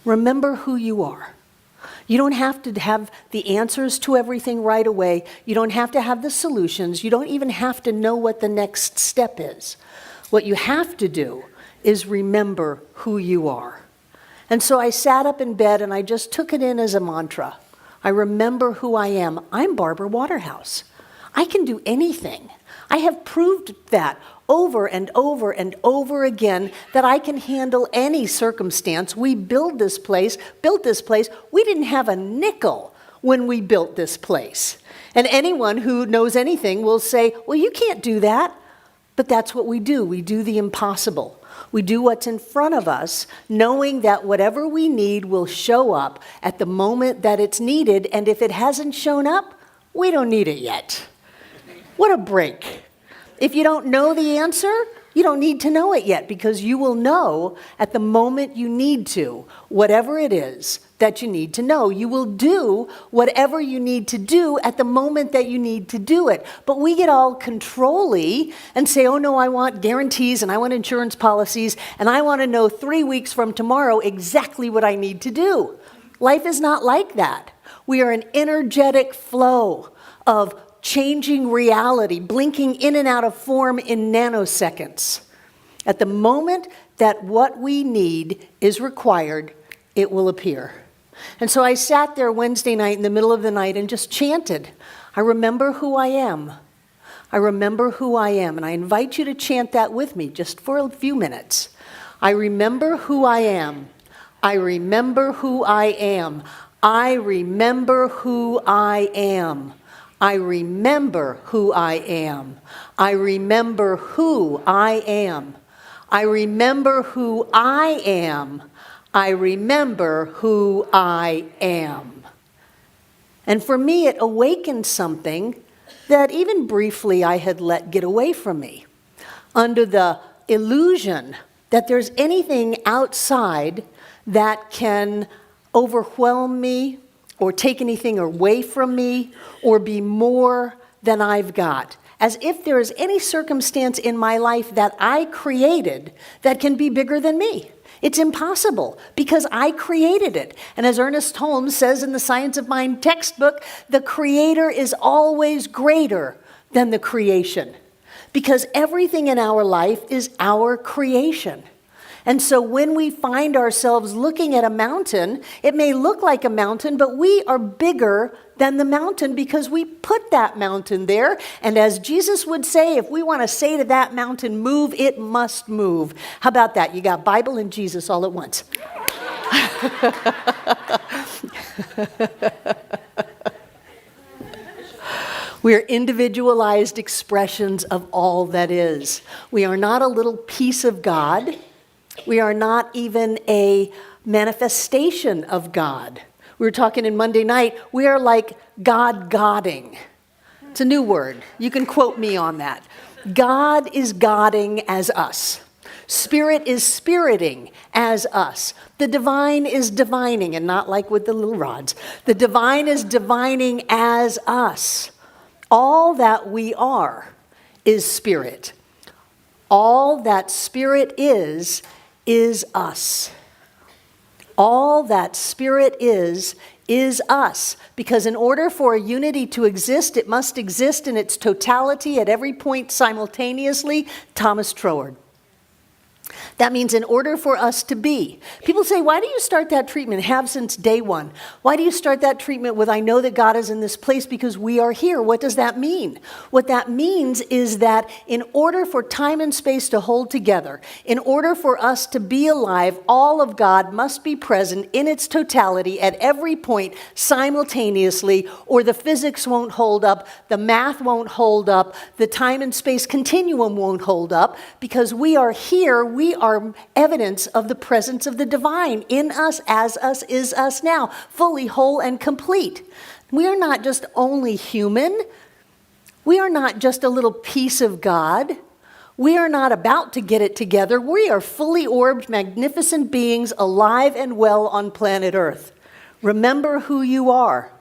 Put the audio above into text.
Remember who you are. You don't have to have the answers to everything right away. You don't have to have the solutions. You don't even have to know what the next step is. What you have to do is remember who you are. And so I sat up in bed and I just took it in as a mantra. I remember who I am. I'm Barbara Waterhouse. I can do anything. I have proved that over and over and over again that I can handle any circumstance. We built this place. We didn't have a nickel when we built this place. And anyone who knows anything will say, well, you can't do that. But that's what we do. We do the impossible. We do what's in front of us, knowing that whatever we need will show up at the moment that it's needed. And if it hasn't shown up, we don't need it yet. What a break. If you don't know the answer, you don't need to know it yet, because you will know at the moment you need to, whatever it is that you need to know. You will do whatever you need to do at the moment that you need to do it. But we get all control-y and say, oh no, I want guarantees and I want insurance policies and I want to know 3 weeks from tomorrow exactly what I need to do. Life is not like that. We are an energetic flow of changing reality, blinking in and out of form in nanoseconds. At the moment that what we need is required, it will appear. And so I sat there Wednesday night in the middle of the night and just chanted, I remember who I am. I remember who I am. And I invite you to chant that with me just for a few minutes. I remember who I am. I remember who I am. I remember who I am. I remember who I am. I remember who I am. I remember who I am. I remember who I am. And for me, it awakened something that even briefly I had let get away from me. Under the illusion that there's anything outside that can overwhelm me, or take anything away from me, or be more than I've got. As if there is any circumstance in my life that I created that can be bigger than me. It's impossible, because I created it. And as Ernest Holmes says in the Science of Mind textbook, the creator is always greater than the creation. Because everything in our life is our creation. And so when we find ourselves looking at a mountain, it may look like a mountain, but we are bigger than the mountain because we put that mountain there. And as Jesus would say, if we want to say to that mountain, move, it must move. How about that? You got Bible and Jesus all at once. We are individualized expressions of all that is. We are not a little piece of God. We are not even a manifestation of God. We were talking in Monday night, we are like God-godding. It's a new word. You can quote me on that. God is godding as us. Spirit is spiriting as us. The divine is divining, and not like with the little rods. The divine is divining as us. All that we are spirit. All that spirit is us. All that spirit is us. Because in order for a unity to exist, it must exist in its totality at every point simultaneously. Thomas Troward. That means in order for us to be. People say, why do you start that treatment? Have since day one. Why do you start that treatment with, I know that God is in this place because we are here? What does that mean? What that means is that in order for time and space to hold together, in order for us to be alive, all of God must be present in its totality at every point simultaneously, or the physics won't hold up, the math won't hold up, the time and space continuum won't hold up, because we are here, we are evidence of the presence of the divine in us, as us, is us now, fully whole and complete. We are not just only human. We are not just a little piece of God. We are not about to get it together. We are fully orbed, magnificent beings alive and well on planet Earth. Remember who you are.